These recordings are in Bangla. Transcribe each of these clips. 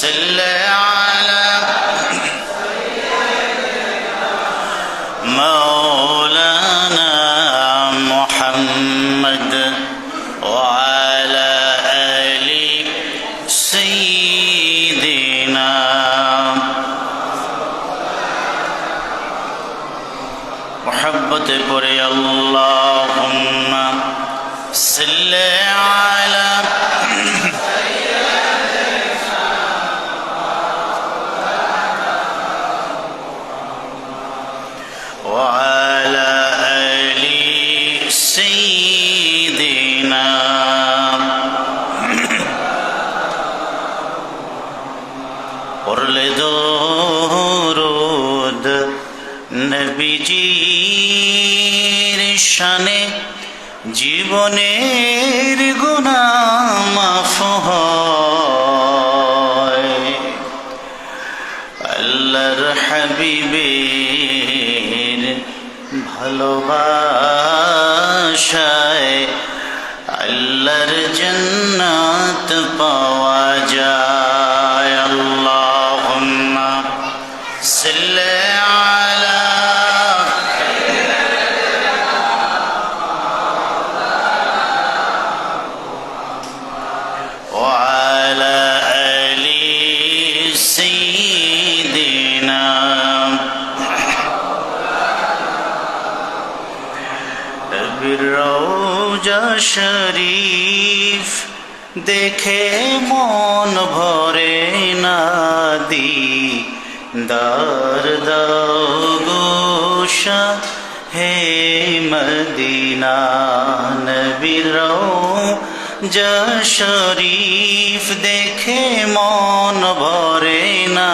صل على مولانا محمد وعلى آل سيدنا محبت پڑے اللهم صل على وعلى آل سيدنا পড়লে দরুদ নবীজির শানে জীবনের গুনাহ মাফ হয় আল্লাহর হাবিবের ভালোবাসায় আল্লাহর জান্নাত পাওয়া যায় আল্লাহুম্মা সাল্লি আলা وعلى آل سيدنا রওজা শরীফ দেখে মন ভরে না দিদার দাও গো শাহে মদিনা নবীর রওজা শরীফ দেখে মন ভরে না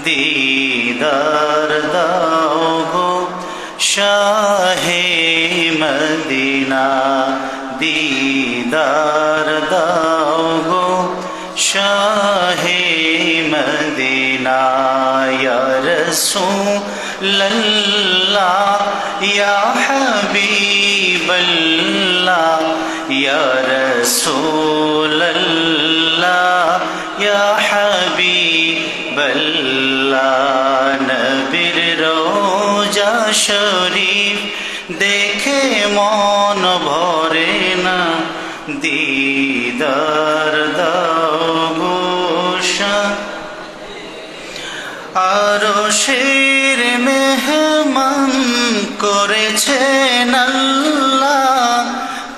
দিদার দাও গো শাহে মদিনা দিদার দাও গো শাহে মদিনা ইয়া রাসূলুল্লাহ ইয়া হাবিবাল্লাহ ইয়া রাসূলুল্লাহ ইয়া হাবিবাল্লাহ নবীর রওজা শরীফ দেখে মন ভরে না দিদার দাও গো আরশের মেহমান করেছেন আল্লাহ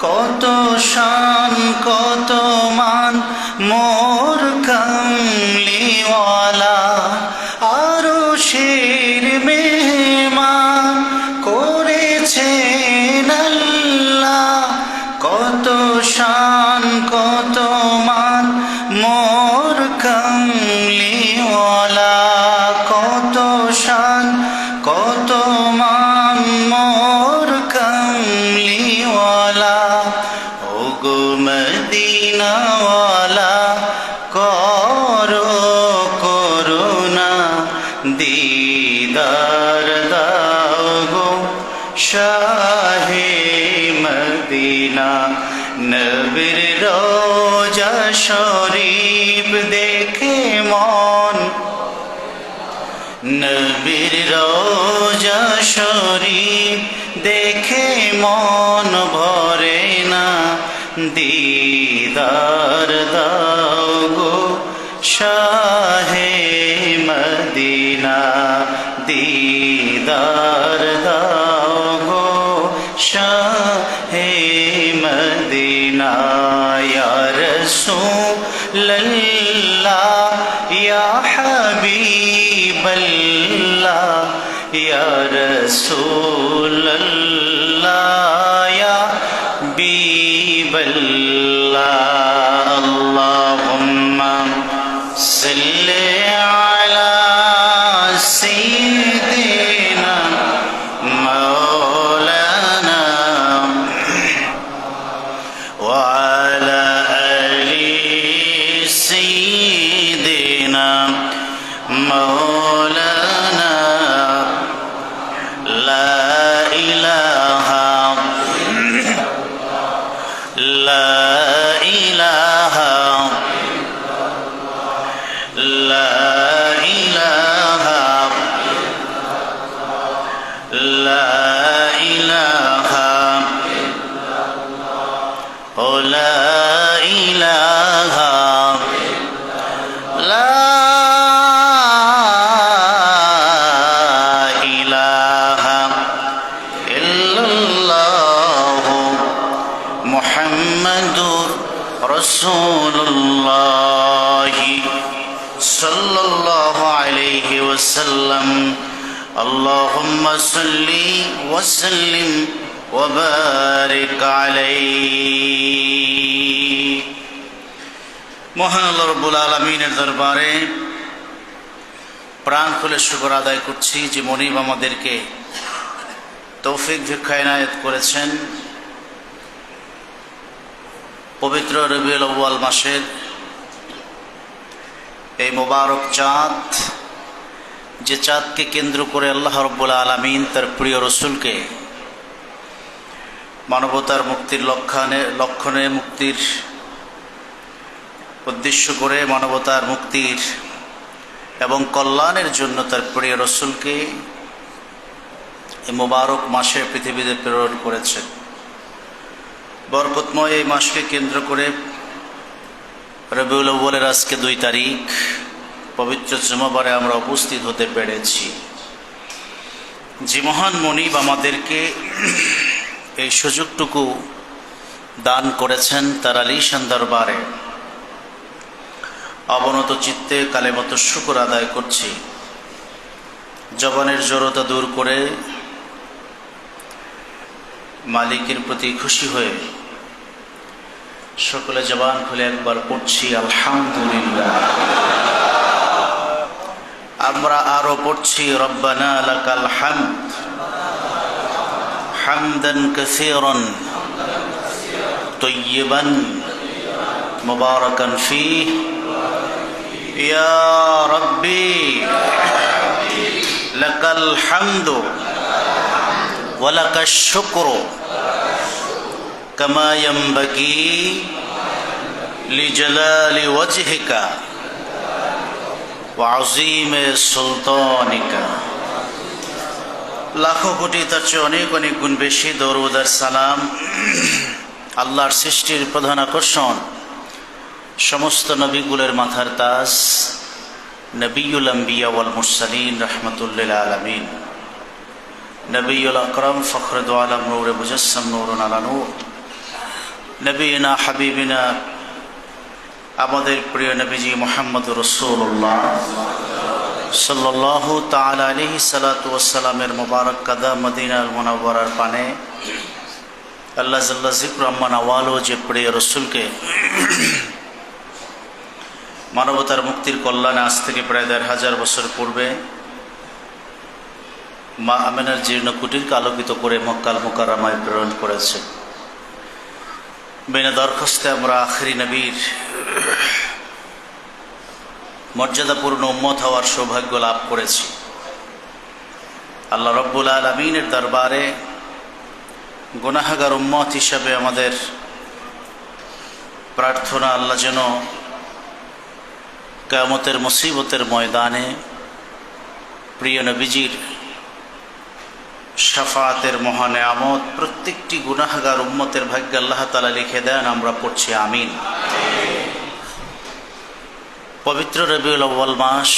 কত শান কত মান মোর কামলিওয়ালা আরশের মেহমান করেছেন আল্লাহ কত শান কত মান মোর কামলিওয়ালা কত শান কত মান মোর কামলিওয়ালা ও গো মদিনাওয়ালা করো করুণা দিদার দাও গো শাহে মদিনা নবীর রওজা শরীফ দেখে মন নবীর রওজা শরীফ দেখে মন ভরে না দিদার দাও গো শাহে মদিনা দিদার দাও গো শাহে মদিনা ইয়া রাসূলুল্লাহ ইয়া হাবিবাল্লাহ ইয়া রাসূলুল্লাহ ইয়া হাবিবাল্লাহ আল্লাহুম্মা সাল্লি আলা সাইয়্যিদিনা মাওলানা ওয়া আলা আলি সাইয়্যিদিনা মাওলানা লা ইলাহা লা ইলাহা وسلم اللهم صل وسلم وبارك عليه মহান আল্লাহ রাব্বুল আলামিনের দরবারে প্রাণ খুলে শুকর আদায় করছি যে মনিব আমাদেরকে তৌফিক ভিক্ষা এনায়েত করেছেন পবিত্র রবিউল আউয়াল মাসের এই মোবারক চাঁদ, যে চাঁদকে কেন্দ্র করে আল্লাহ রাব্বুল আলামিন তার প্রিয় রসুলকে মানবতার মুক্তির লক্ষণে মুক্তির উদ্দেশ্য করে মানবতার মুক্তির এবং কল্যাণের জন্য তার প্রিয় রসুলকে এই মোবারক মাসে পৃথিবীতে প্রেরণ করেছেন। বরকতময় এই মাসকে কেন্দ্র করে রবিউল আউয়ালের আজকে 2 তারিখ পবিত্র জুমাবারে আমরা উপস্থিত হতে পেরেছি। যে মহান মনিব আমাদেরকে এই সুযোগটুকু দান করেছেন তার আলিশান দরবারে অবনত চিত্তে কালেমত শুকর আদায় করছি। জবানের জড়তা দূর করে মালিকের প্রতি খুশি হয়ে সকলে জবান খুলে একবার পড়ছি আলহামদুলিল্লাহ। আমরা আরো পড়ছি রব্বানা লাকাল হামদ হামদান কাসীরান তাইয়িবান মুবারাকান ফীহি ইয়া রাব্বি লাকাল হামদু ওয়া লাকাশ শুকরু কামা ইয়ানবাগি লিজালালি ওয়াজহিকা ওয়া আযীমি সুলতানিকা। লাখো কোটি তার চেয়ে অনেক অনেক গুণ বেশি দরুদ আর সালাম আল্লাহর সৃষ্টির প্রধান আকর্ষণ সমস্ত নবীগুলোর মাথার তাজ নবিয়ুল আম্বিয়া ওয়াল মুরসালিন রাহমাতুল লিল আলামিন নবিয়ুল আকরাম ফখরুল আলম নূরে মুজাসসাম নূরুন আলা নূর নবীনা হাবিবিনা আমাদের প্রিয় নবীজি মুহাম্মদুর রাসূলুল্লাহ সাল্লাল্লাহু তাআলা আলাইহি সাল্লাতু ওয়াস সালামের মুবারক কদম মদিনার মুনাওয়ারার পানে আল্লাহ জাল্লা যিকরু আম্মান আওয়ালো যে প্রিয় রসুলকে মানবতার মুক্তির কল্যাণে আজ থেকে প্রায় ১৫০০ বছর পূর্বে মা আমেনার জীর্ণ কুটিরকে আলোকিত করে মক্কাল মুকাররমায় প্রেরণ করেছে। বিনা দরখাস্তে আমরা আখিরি নবীর মর্যাদাপূর্ণ উম্মত হওয়ার সৌভাগ্য লাভ করেছি। আল্লাহ রাব্বুল আলামিনের দরবারে গুনাহগার উম্মত হিসাবে আমাদের প্রার্থনা, আল্লাহ যেন কিয়ামতের মুসিবতের ময়দানে প্রিয় নবীজির শাফাআতের মহান নিয়ামত প্রত্যেকটি গুনাহগার উম্মতের ভাগ্যে আল্লাহ তাআলা লিখে দেন। আমরা পড়ছি আমিন। পবিত্র রবিউল আউয়াল মাস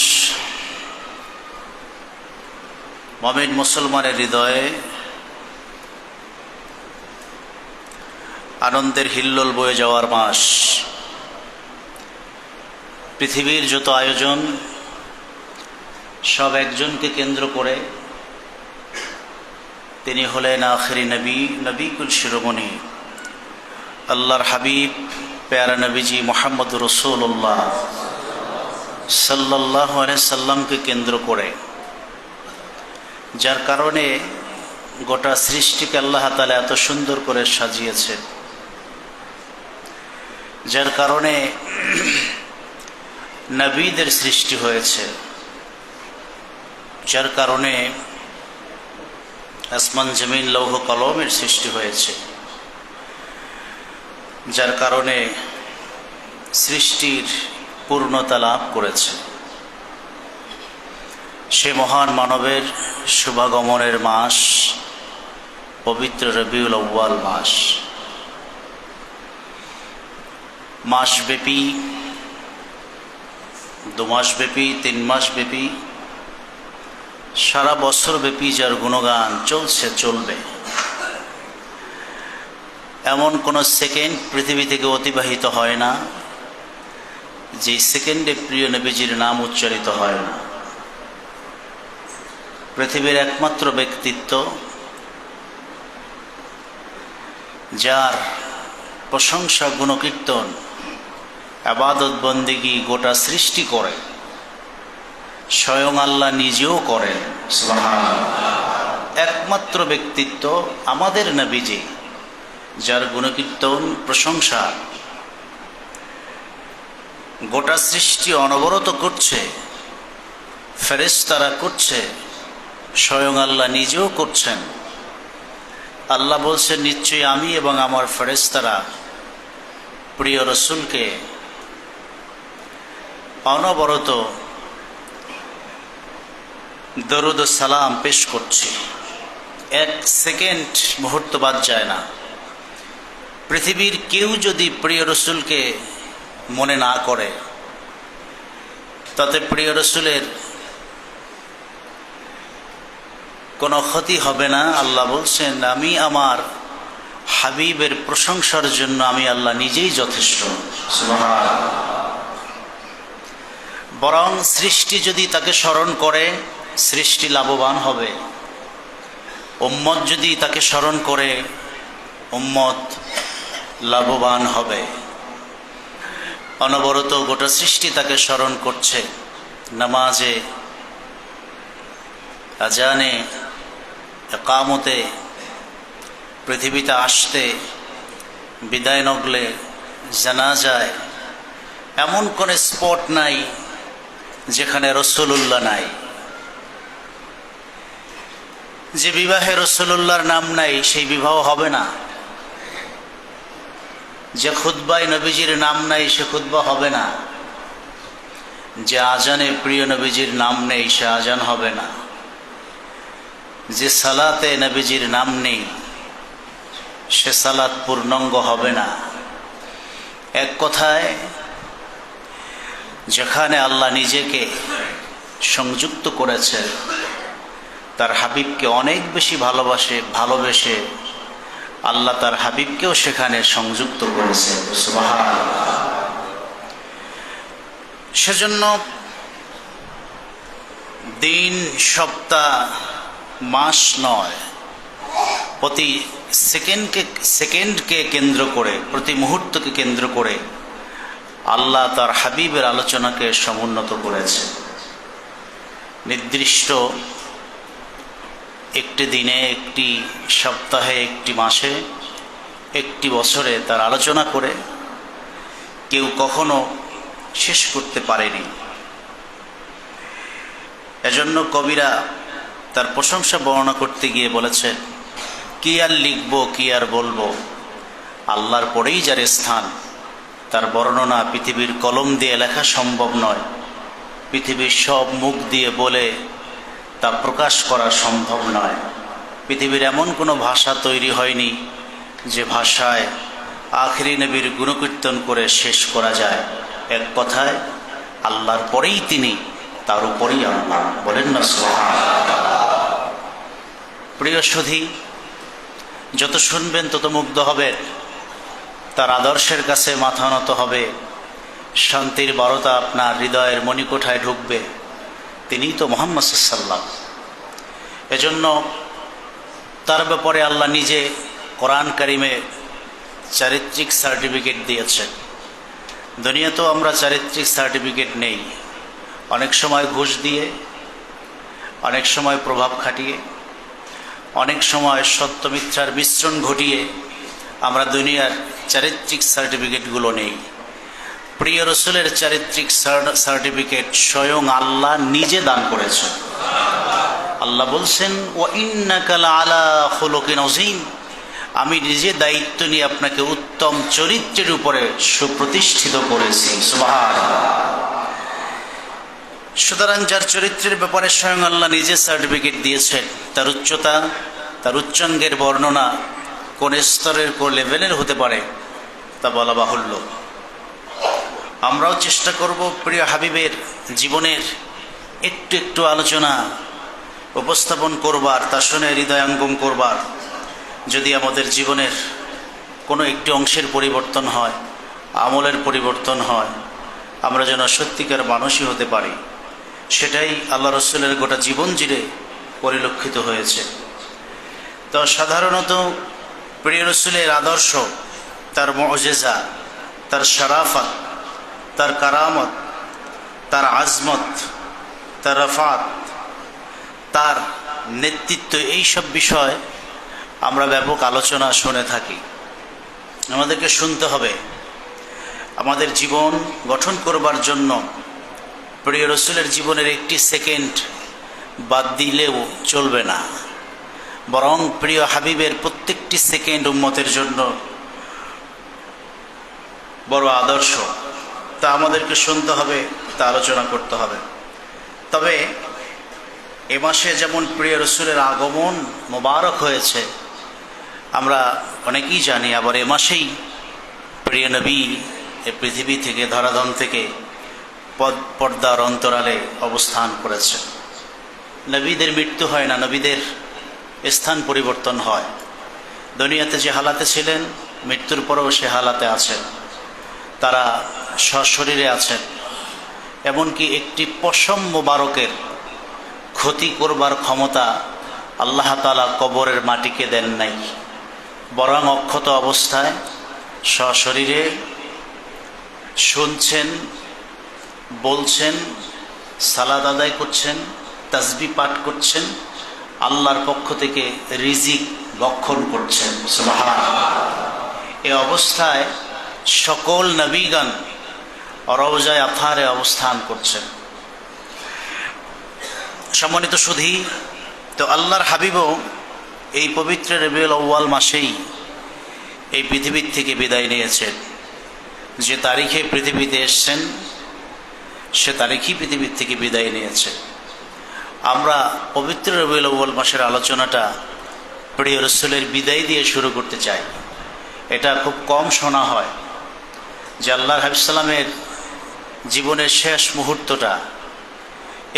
মুমিন মুসলমানের হৃদয়ে আনন্দের হিল্লোল বয়ে যাওয়ার মাস। পৃথিবীর যত আয়োজন সব একজনকে কেন্দ্র করে, তিনি হলেন আখিরি নবী, নবীকুল শিরোমণি আল্লাহর হাবিব প্যারা নবীজি মুহাম্মদুর রাসূলুল্লাহ সাল্লাল্লাহু আলাইহি সাল্লামকে কেন্দ্র করে, যার কারণে গোটা সৃষ্টিকে আল্লাহ তাআলা এত সুন্দর করে সাজিয়েছে, যার কারণে নবীদের সৃষ্টি হয়েছে, যার কারণে আসমান জমিন লৌহ কলমের সৃষ্টি হয়েছে, যার কারণে সৃষ্টির পূর্ণতা লাভ করেছে। সে মহান মানবের শুভাগমনের মাস পবিত্র রবিউল আউয়াল মাস। মাসব্যাপী, 2 মাসব্যাপী, 3 মাসব্যাপী, সারা বছরব্যাপী যার গুণগান চলছে, চলবে, এমন কোনো সেকেন্ড পৃথিবী থেকে অতিবাহিত হয় না যে সেকেন্ডে প্রিয় নবীজির নাম উচ্চারিত হয় না। পৃথিবীর একমাত্র ব্যক্তিত্ব যার প্রশংসা গুণকীর্তন ইবাদত বন্দেগী গোটা সৃষ্টি করে, স্বয়ং আল্লাহ নিজেও করেন। সুবহানাল্লাহ। একমাত্র ব্যক্তিত্ব আমাদের নবীজি, যার গুণকীর্তন প্রশংসা গোটা সৃষ্টি অনবরত করছে, ফেরেশতারা করছে, স্বয়ং আল্লাহ নিজেও করছেন। আল্লাহ বলছেন, নিশ্চয়ই আমি এবং আমার ফেরেশতারা প্রিয় রসুলকে অনবরত দরুদ ও সালাম পেশ করছি। এক সেকেন্ড মুহূর্ত বাদ যায় না। পৃথিবীর কেউ যদি প্রিয় রসুলকে মনে না করে, তাতে প্রিয় রসুলের কোনো ক্ষতি হবে না। আল্লাহ বলছেন, আমি আমার হাবিবের প্রশংসার জন্য আমি আল্লাহ নিজেই যথেষ্ট। সুবহানাল্লাহ। বরং সৃষ্টি যদি তাকে স্মরণ করে, সৃষ্টি লাভবান হবে। উম্মত যদি তাকে স্মরণ করে, উম্মত লাভবান হবে। অনবরত গোটা সৃষ্টি তাকে স্মরণ করছে। নামাজে, আজানে, ইকামতে, পৃথিবীতে আসতে, বিদায় নগলে, জানাজায়, এমন কোন স্পট নাই যেখানে রাসূলুল্লাহ নাই। যে বিবাহে রাসূলুল্লাহর নাম নাই, সেই বিবাহ হবে না। যে খুতবায় নবীজির নাম নাই, সে খুতবা হবে না। যে আজানে প্রিয় নবীজির নাম নেই, সে আজান হবে না। যে সালাতে নবীজির নাম নেই, সে সালাত পূর্ণাঙ্গ হবে না। এক কথায়, যেখানে আল্লাহ নিজেকে সংযুক্ত করেছেন, তার হাবিবকে অনেক বেশি ভালোবেসে আল্লাহ তার হাবিবকেও সেখানে সংযুক্ত করেছে। সুবহানাল্লাহ। সেজন্য দিন, সপ্তাহ, মাস নয়, প্রতি সেকেন্ডকে কেন্দ্র করে, প্রতি মুহূর্তকে কেন্দ্র করে আল্লাহ তার হাবিবের আলোচনাকে সমুন্নত করেছে। নির্দিষ্ট একটি দিনে, একটি সপ্তাহে, একটি মাসে, একটি বছরে তার আলোচনা করে কেউ কখনো শেষ করতে পারেনি। এজন্য কবিরা তার প্রশংসা বর্ণনা করতে গিয়ে বলেছেন, কি আর লিখব, কি আর বলবো, আল্লাহর পরেই যার স্থান, তার বর্ণনা পৃথিবীর কলম দিয়ে লেখা সম্ভব নয়। পৃথিবীর সব মুখ দিয়ে বলে তা প্রকাশ করা সম্ভব নয়। পৃথিবীর এমন কোনো ভাষা তৈরি হয়নি যে ভাষায় আখিরি নবীর গুণকীর্তন করে শেষ করা যায়। এক কথায়, আল্লাহর পরেই তিনি, তার উপরেই আল্লাহ। বলেন না সুবহানাল্লাহ। প্রিয় সুধী, যত শুনবেন তত মুগ্ধ হবেন, তার আদর্শের কাছে মাথা নত হবে, শান্তির বারতা আপনার হৃদয়ের মণিকোঠায় ঢুকবে। তিনিই তো মুহাম্মদ সাল্লাল্লাহু আলাইহি ওয়াসাল্লাম। এজন্য তার ব্যাপারে আল্লাহ নিজে কোরআন কারিমে চারিত্রিক সার্টিফিকেট দিয়েছেন। দুনিয়াতেও আমরা চারিত্রিক সার্টিফিকেট নেই। অনেক সময় ঘুষ দিয়ে, অনেক সময় প্রভাব খাটিয়ে, অনেক সময় সত্য মিথ্যার মিশ্রণ ঘটিয়ে আমরা দুনিয়ার চারিত্রিক সার্টিফিকেটগুলো নেই। প্রিয় রসুলের চারিত্রিক সার্টিফিকেট স্বয়ং আল্লাহ নিজে দান করেছেন। আল্লাহ বলছেন, ওয়া ইন্নাকা লাআলা খুলুকিন আযীম, আমি নিজে দায়িত্ব নিয়ে আপনাকে উত্তম চরিত্রের উপরে সুপ্রতিষ্ঠিত করেছি। সুবহানাল্লাহ। সুতরাং যার চরিত্রের ব্যাপারে স্বয়ং আল্লাহ নিজে সার্টিফিকেট দিয়েছেন, তার উচ্চতা, তার উচ্চাঙ্গের বর্ণনা কোন স্তরের, কোন লেভেলের হতে পারে তা বলা বাহুল্য। আমরাও চেষ্টা করব প্রিয় হাবিবের জীবনের একটু একটু আলোচনা উপস্থাপন করবার, তা শুনে হৃদয়ঙ্গম করবার। যদি আমাদের জীবনের কোনো একটি অংশের পরিবর্তন হয়, আমলের পরিবর্তন হয়, আমরা যেন সত্যিকার মানুষই হতে পারি, সেটাই আল্লাহ রসুলের গোটা জীবন জুড়ে পরিলক্ষিত হয়েছে। তো সাধারণত প্রিয় রসুলের আদর্শ, তার মুজিজা, তার শরাফত, তার কারামত, তার আজমত, তার রফাত, তার নেতৃত্ব, এই সব বিষয় আমরা ব্যাপক আলোচনা শুনে থাকি। আমাদেরকে শুনতে হবে। আমাদের জীবন গঠন করবার জন্য প্রিয় রসুলের জীবনের একটি সেকেন্ড বাদ দিলেও চলবে না, বরং প্রিয় হাবিবের প্রত্যেকটি সেকেন্ড উম্মতের জন্য বড় আদর্শ। তা আমাদেরকে শুনতে হবে, তা আলোচনা করতে হবে। তবে এ মাসে যেমন প্রিয় রসুলের আগমন মোবারক হয়েছে আমরা অনেকেই জানি, আবার এ মাসেই প্রিয় নবী এ পৃথিবী থেকে, ধরাধাম থেকে পর্দার অন্তরালে অবস্থান করেছে। নবীদের মৃত্যু হয় না, নবীদের স্থান পরিবর্তন হয়। দুনিয়াতে যে হালাতে ছিলেন, মৃত্যুর পরেও সে হালাতে আছেন, তারা সশরীরে আছেন। এমনকি একটি পশম মোবারকের ক্ষতি করবার ক্ষমতা আল্লাহ তাআলা কবরের মাটিকে দেন নাই, বরং অক্ষত অবস্থায় সশরীরে শুনছেন, বলছেন, সালাত আদায় করছেন, তাসবিহ পাঠ করছেন, আল্লাহর পক্ষ থেকে রিজিক ভক্ষণ করছেন। সুবহানাল্লাহ। এই অবস্থায় সকল নবীগণ রওজায়ে আতহারে অবস্থান করছেন। সম্মানিত সুধী, তো আল্লাহর হাবিবও এই পবিত্র রবিউল আউয়াল মাসেই এই পৃথিবীর থেকে বিদায় নিয়েছেন। যে তারিখে পৃথিবীতে এসছেন সে তারিখই পৃথিবীর থেকে বিদায় নিয়েছে। আমরা পবিত্র রবিউল আউয়াল মাসের আলোচনাটা প্রিয় রসুলের বিদায় দিয়ে শুরু করতে চাই। এটা খুব কম শোনা হয় যে আল্লাহর হাবিব সাল্লামের জীবনের শেষ মুহূর্তটা,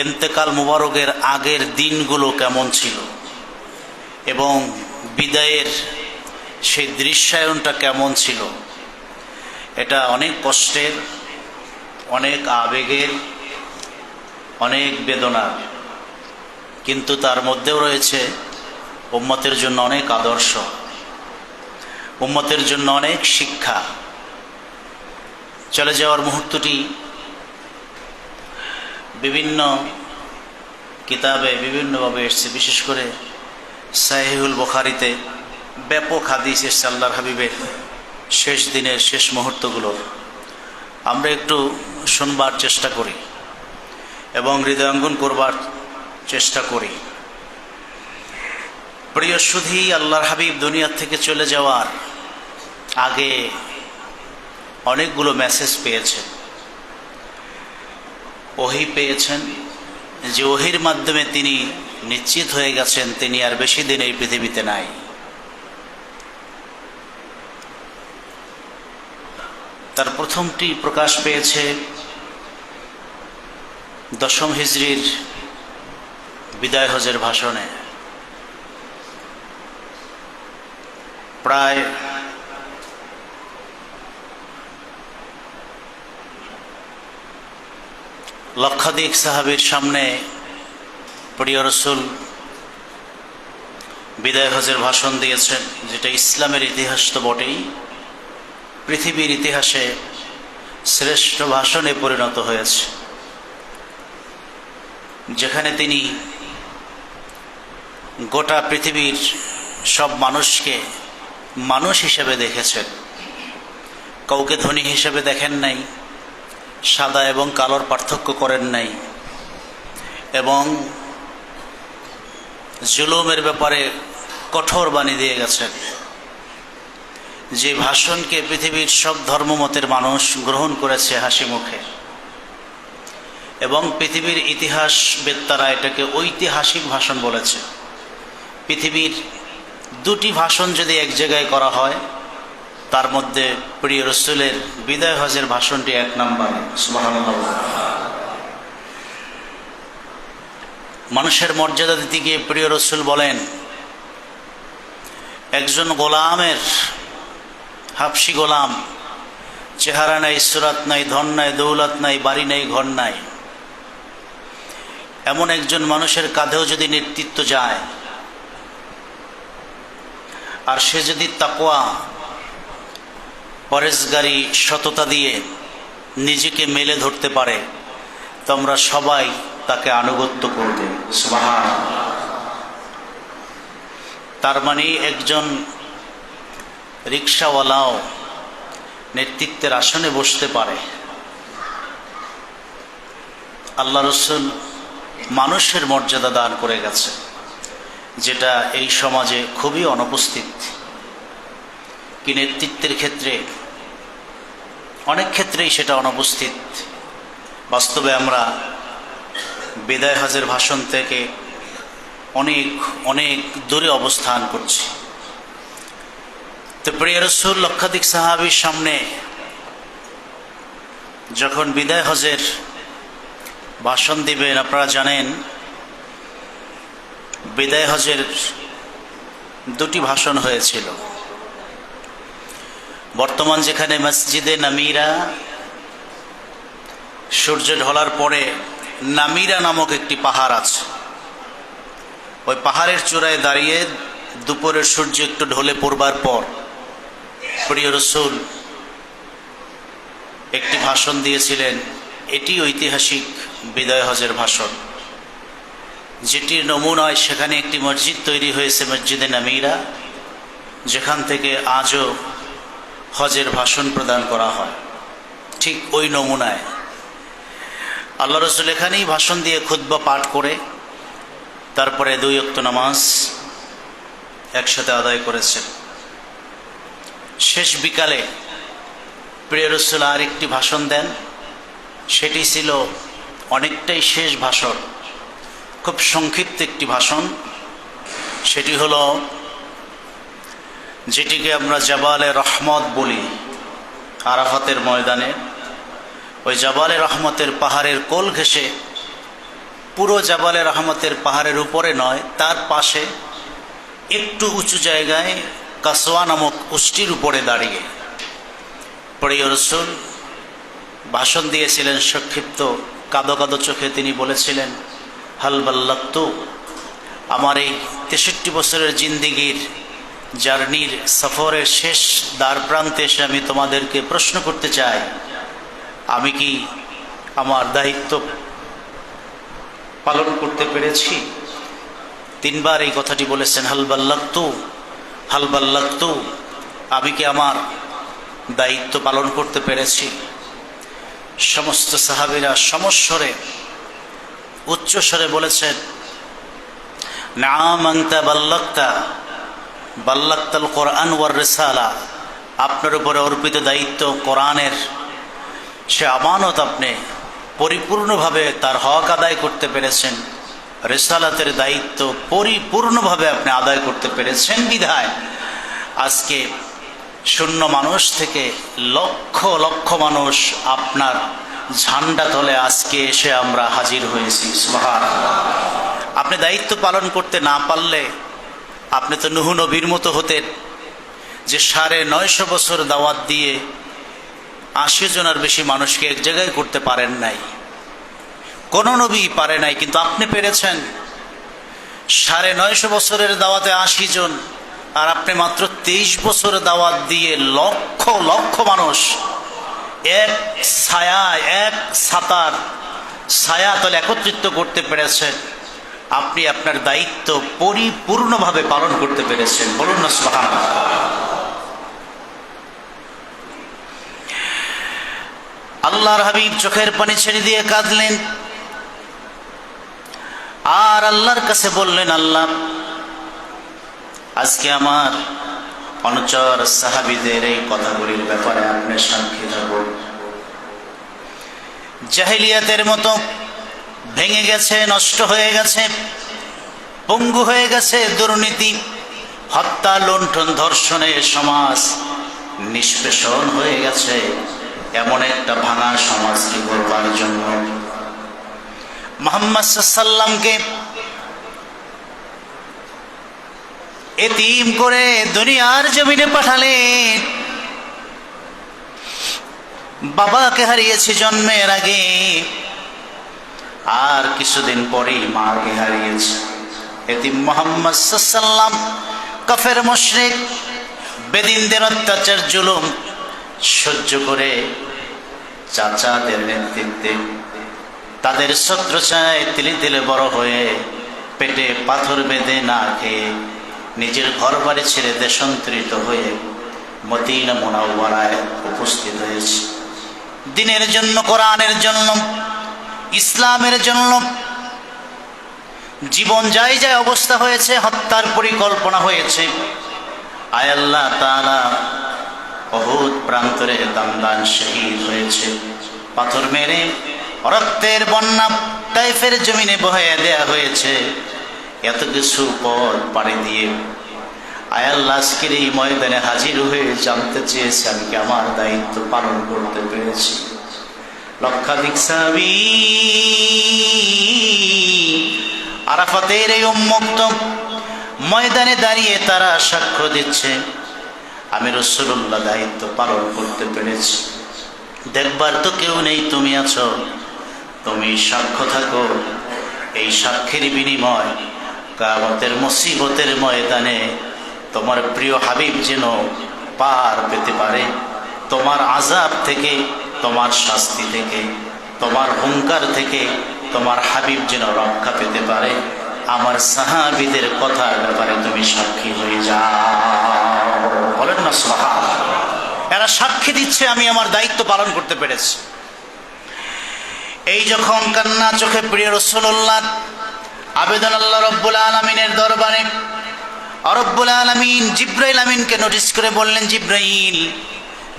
ইন্তেকাল মুবারকের আগের দিনগুলো কেমন ছিল এবং বিদায়ের সেই দৃশ্যায়নটা কেমন ছিল। এটা অনেক কষ্টের, অনেক আবেগের, অনেক বেদনার, কিন্তু তার মধ্যেও রয়েছে উম্মতের জন্য অনেক আদর্শ, উম্মতের জন্য অনেক শিক্ষা। চলে যাওয়ার মুহূর্তটি বিভিন্ন কিতাবে বিভিন্নভাবে এসছে, বিশেষ করে সাহিহুল বুখারীতে ব্যাপক হাদিস এসছে আল্লাহর হাবিবের শেষ দিনের শেষ মুহূর্তগুলোর। আমরা একটু শুনবার চেষ্টা করি এবং হৃদয়ঙ্গম করবার চেষ্টা করি। প্রিয় সুধী, আল্লাহর হাবিব দুনিয়া থেকে চলে যাওয়ার আগে অনেকগুলো মেসেজ পেয়েছেন, ওহী পেয়েছেন, যে ওহীর মাধ্যমে তিনি নিশ্চিত হয়ে গেছেন তিনি আর বেশি দিন এই পৃথিবীতে নাই। তার প্রথমটি প্রকাশ পেয়েছে 10ম হিজরির বিদায় হজের ভাষণে। প্রায় লক্ষাধিক সাহাবীর সামনে প্রিয় রসুল বিদায় হজের ভাষণ দিয়েছেন, যেটা ইসলামের ইতিহাস তো বটেই, পৃথিবীর ইতিহাসে শ্রেষ্ঠ ভাষণে পরিণত হয়েছে, যেখানে তিনি গোটা পৃথিবীর সব মানুষকে মানুষ হিসেবে দেখেছেন। কাউকে ধনী হিসেবে দেখেন নাই, সাদা এবং কালোর পার্থক্য করেন নাই, এবং জুলুমের ব্যাপারে কঠোর বাণী দিয়ে গেছেন। যে ভাষণকে পৃথিবীর সব ধর্মমতের মানুষ গ্রহণ করেছে হাসি মুখে, এবং পৃথিবীর ইতিহাসবেত্তারা এটাকে ঐতিহাসিক ভাষণ বলেছে। পৃথিবীর দুটি ভাষণ যদি এক জায়গায় করা হয়, তার মধ্যে প্রিয় রসুলের বিদায় হজের ভাষণটি 1 নম্বরে। সুবহানাল্লাহ। মানুষের মর্যাদা দিতে গিয়ে প্রিয় রসুল বলেন, একজন গোলামের, হাবশি গোলাম, চেহারা নাই, সুরাত নাই, ধন নাই, দৌলত নাই, বাড়ি নাই, ঘর নাই, এমন একজন মানুষের কাঁধেও যদি নেতৃত্ব যায়, আর সে যদি তাকওয়া, পরেজগারি, সততা দিয়ে নিজেকে মেলে ধরতে পারে, তোমরা সবাই তাকে আনুগত্য করবে। সুবহানাল্লাহ। তার মানে একজন রিকশাওয়ালাও নেতৃত্বের আসনে বসতে পারে। আল্লাহ রসুল মানুষের মর্যাদা দান করে গেছে, যেটা এই সমাজে খুবই অনুপস্থিত। কি নেতৃত্বের ক্ষেত্রে অনেক ক্ষেত্রেই সেটা অনুপস্থিত। বাস্তবে আমরা বিদায় হজের ভাষণ থেকে অনেক অনেক দূরে অবস্থান করছি। তো প্রিয় রাসূল লক্ষাধিক সাহাবীর সামনে যখন বিদায় হজের ভাষণ দিবেন, আপনারা জানেন বিদায় হজের দুটি ভাষণ হয়েছিল। বর্তমান যেখানে মসজিদে নামিরা, সূর্য ঢলার পরে নামিরা নামক একটি পাহাড় আছে, ওই পাহাড়ের চূড়ায় দাঁড়িয়ে দুপুরের সূর্য একটু ঢলে পড়বার পর প্রিয় রাসূল একটি ভাষণ দিয়েছিলেন। এটি ঐতিহাসিক বিদায় হজের ভাষণ, যেটির নমুনায় সেখানে একটি মসজিদ তৈরি হয়েছে, মসজিদে নামিরা, যেখান থেকে আজও হজের ভাষণ প্রদান করা হয়। ঠিক ওই নমুনায় আল্লাহ রসুল এখানেই ভাষণ দিয়ে খুতবা পাঠ করে তারপরে 2 ওয়াক্ত নামাজ একসাথে আদায় করেছেন। শেষ বিকালে প্রিয় রাসূল আর একটি ভাষণ দেন, সেটি ছিল অনেকটাই শেষ ভাষণ, খুব সংক্ষিপ্ত একটি ভাষণ। সেটি হলো যেটিকে আমরা জাবালে রহমত বলি, আরাফাতের ময়দানে ওই জাবালে রহমতের পাহাড়ের কোল ঘেঁষে, পুরো জাবালে রহমতের পাহাড়ের উপরে নয়, তার পাশে একটু উঁচু জায়গায় কাসওয়া নামক উষ্টির উপরে দাঁড়িয়ে প্রিয় রাসূল ভাষণ দিয়েছিলেন। সংক্ষিপ্ত কাঁদো কাঁদো চোখে তিনি বলেছিলেন, হাল বাল্লাগতু, আমার এই 63 বছরের জিন্দিগির জার্নির সফরের শেষ দ্বার প্রান্তে এসে আমি তোমাদেরকে প্রশ্ন করতে চাই, আমি কি আমার দায়িত্ব পালন করতে পেরেছি? 3 বার এই কথাটি বলেছেন, হাল বাল্লাগতু, হাল বাল্লাগতু, আমি কি আমার দায়িত্ব পালন করতে পেরেছি? সমস্ত সাহাবীরা সমস্বরে উচ্চস্বরে বলেছেন, নাম আনতা বাল্লাগতা, বাল্লাগতাল কোরআন ওয়ার রিসালা, আপনার উপরে অর্পিত দায়িত্ব কোরআনের সে আমানত আপনি পরিপূর্ণভাবে তার হক আদায় করতে পেরেছেন, রিসালাতের দায়িত্ব পরিপূর্ণভাবে আপনি আদায় করতে পেরেছেন। বিধায় আজকে শূন্য মানুষ থেকে লক্ষ লক্ষ মানুষ আপনার ঝান্ডা তলে আজকে এসে আমরা হাজির হয়েছি। সুবহানাল্লাহ। আপনি দায়িত্ব পালন করতে না পারলে আপনি তো নূহ নবীর মতো হতেন, যে 950 বছর দাওয়াত দিয়ে 80 জনের বেশি মানুষকে এক জায়গায় করতে পারেন নাই। কোন নবী পারে নাই, কিন্তু আপনি পেরেছেন। 950 বছরের দাওয়াতে 80 জন, আর আপনি মাত্র 23 বছর দাওয়াত দিয়ে লক্ষ লক্ষ মানুষ এক ছায়া, এক ছাতার ছায়া তলে একত্রিত করতে পেরেছেন। আপনি আপনার দায়িত্ব পরিপূর্ণভাবে পালন করতে পেরেছেন। বলুন না সুবহানাল্লাহ। আল্লাহর হাবিব চোখের পানি ছেড়ে দিয়ে কাঁদলেন, আর আল্লাহর কাছে বললেন, আল্লাহ, আজকে আমার অনুচর সাহাবীদের এই কথাগুলির ব্যাপারে আপনি সাক্ষী থাকুন। জাহিলিয়াতের মতো ভেঙে গেছে, নষ্ট হয়ে গেছে, পঙ্গু হয়ে গেছে দুর্নীতি, হত্যা, লুণ্ঠন, ধর্ষণে সমাজ নিষ্পেষণ হয়ে গেছে। এমন একটা ভাঙা সমাজকে গড়বার জন্য মুহাম্মদ সাল্লাল্লাহু এতিম করে দুনিয়ার জমিনে পাঠালেন। বাবাকে হারিয়েছে জন্মের আগে, আর কিছুদিন পরেই মাকে হারিয়েছে। এতিম মুহাম্মদ সাল্লাল্লাহু আলাইহি ওয়াসাল্লাম কাফের মুশরিক বেদিনদের অত্যাচার জুলুম সহ্য করে চাচাদের নেতৃত্বে তাদের ছত্রছায়ায় তিলে তিলে বড় হয়ে পেটে পাথর বেঁধে না খেয়ে নিজের ঘর বাড়ি ছেড়ে দেশান্তরিত হয়ে মদিনা মুনাওয়ারায় উপস্থিত হয়েছে। দ্বীনের জন্য, কোরআনের জন্য, ইসলামের জন্য জীবন যায় যায় অবস্থা হয়েছে, হত্যার পরিকল্পনা হয়েছে। আয় আল্লাহ তাআলা, উহুদ প্রান্তরে দামদান শহীদ হয়েছে, পাথর মেরে রক্তের বন্যা তাইফের জমিনে বহাইয়া দেয়া হয়েছে। এত কিছু পথ পাড়ি দিয়ে আয় আল্লাহ আজকের এই ময়দানে হাজির হয়ে জানতে চেয়েছে আমি কি আমার দায়িত্ব পালন করতে পেরেছি। লক্ষাধিক সাহাবী আরাফাতের এই উন্মুক্ত ময়দানে দাঁড়িয়ে তারা সাক্ষ্য দিচ্ছে আমি রাসূলুল্লাহ দায়িত্ব পালন করতে পেরেছি। দেখবার তো কেউ নেই, তুমি আছো, তুমি সাক্ষ্য থাকো। এই সাক্ষীর বিনিময় কিয়ামতের মুসিবতের ময়দানে তোমার প্রিয় হাবিব যেন পার পেতে পারে, তোমার আযাব থেকে, তোমার শাস্তি থেকে, তোমার হুঙ্কার থেকে তোমার হাবিব যেন রক্ষা পেতে পারে। আমার সাহাবীদের কথার ব্যাপারে তুমি সাক্ষী হয়ে যাও। বলেন না সুবহানাল্লাহ। এরা সাক্ষী দিচ্ছে আমি আমার দায়িত্ব পালন করতে পেরেছি। এই যখন কান্না চোখে প্রিয় রাসূলুল্লাহ আবেদন আল্লাহ রাব্বুল আলামিনের দরবারে, রব্বুল আলামিন জিবরাইল আমিনকে নোটিস করে বললেন, জিবরাইল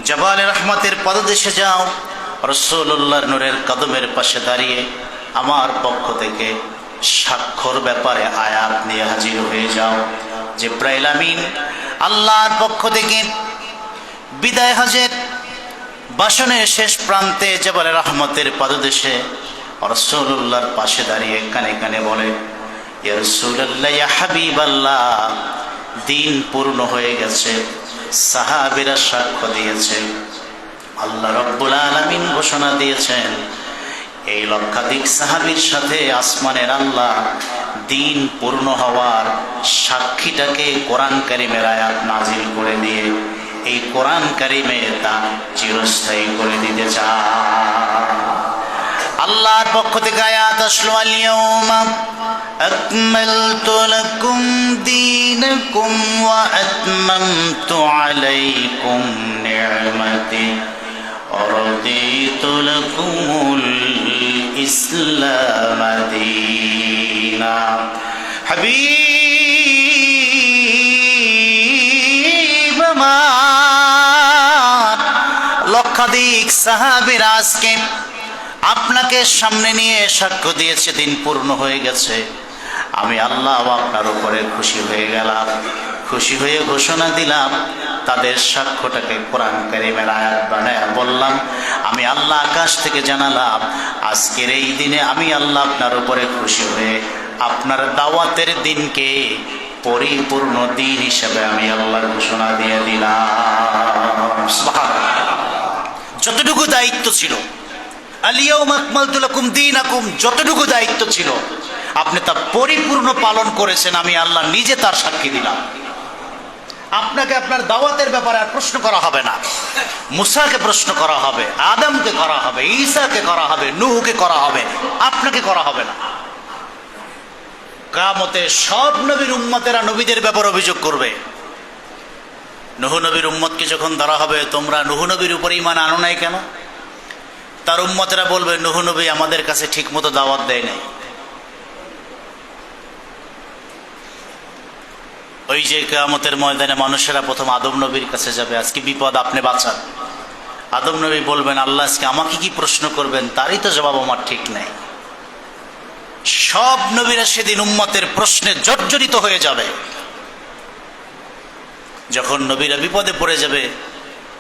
জাবালে রহমতের পদদেশে যাও, রাসূলুল্লাহর নূরের কদমের পাশে দাঁড়িয়ে আমার পক্ষ থেকে সাক্ষ্যর ব্যাপারে আয়াত নিয়ে হাজির হয়ে যাও। জিবরাইল আমিন আল্লাহর পক্ষ থেকে বিদায় হজের বাসনের শেষ প্রান্তে জাবালে রহমতের পদদেশে রাসূলুল্লাহর পাশে দাঁড়িয়ে কানে কানে বলে, ইয়া রাসূলুল্লাহ, ইয়া হাবিবাল্লাহ, দিন পূর্ণ হয়ে গেছে। সাহাবীরা সাক্ষ্য দিয়েছে, আল্লাহ রাব্বুল আলামিন ঘোষণা দিয়েছেন এই লক্ষাধিক সাহাবীর সাথে আসমানের আল্লাহ দিন পূর্ণ হওয়ার সাক্ষীটাকে কোরআন কারীমের আয়াত নাজিল করে দিয়ে এই কোরআন কারীমে তা চিরস্থায়ী করে দিতে চায়। আল্লাহর পক্ষ থেকে আয়াত আসলো, আল-ইয়াওমা আকমালতু লাকুম দীনাকুম ওয়া আতমামতু আলাইকুম নি'মাতি ওয়া রাদিতু লাকুমুল ইসলাম দীনা। হাবিব আমার, লক্ষাধিক সাহাবীরা আজকে আপনাকে সামনে নিয়ে সাক্ষ্য দিয়েছে দিন পূর্ণ হয়ে গেছে। আমি আল্লাহ আপনার উপরে খুশি হয়ে গেলাম, খুশি হয়ে ঘোষণা দিলাম, তাদের সাক্ষ্যটাকে কোরআন কারীমের আয়াত বানায় বললাম, আমি আল্লাহ আকাশ থেকে জানালাম আজকের এই দিনে আমি আল্লাহ আপনার উপরে খুশি হয়ে আপনার দাওয়াতের দিনকে পরিপূর্ণ দিন হিসেবে আমি আল্লাহর ঘোষণা দিয়ে দিলাম। সুবহানাল্লাহ। যতটুকু দায়িত্ব ছিল, আল-ইয়াওমা আকমালতু লাকুম দীনাকুম, যতটুকু দায়িত্ব ছিল আপনি তা পরিপূর্ণ পালন করেছেন, আমি আল্লাহ নিজে তার সাক্ষী দিলাম। আপনাকে আপনার দাওয়াতের ব্যাপারে আর প্রশ্ন করা হবে না। মুসাকে প্রশ্ন করা হবে, আদমকে করা হবে, ঈসাকে করা হবে, নূহকে করা হবে, আপনাকে করা হবে না। কিয়ামতে সব নবীর উম্মতেরা নবীদের ব্যাপারে অভিযোগ করবে। নূহ নবীর উম্মতকে যখন ধরা হবে, তোমরা নূহ নবীর উপর ঈমান আনো নাই কেন? তার উম্মতেরা বলবে, নূহ নবী আমাদের কাছে ঠিক মতো দাওয়াত দেয় নাই। ওই যে কিয়ামতের ময়দানে মানুষেরা প্রথম আদম নবীর কাছে যাবে, আজকে বিপদ, আপনি বাঁচান। আদম নবী বলবেন, আল্লাহ আজকে আমাকে কি প্রশ্ন করবেন, তারই তো জবাব আমার ঠিক নাই। সব নবীরা সেদিন উম্মতের প্রশ্নে জর্জরিত হয়ে যাবে। যখন নবীরা বিপদে পড়ে যাবে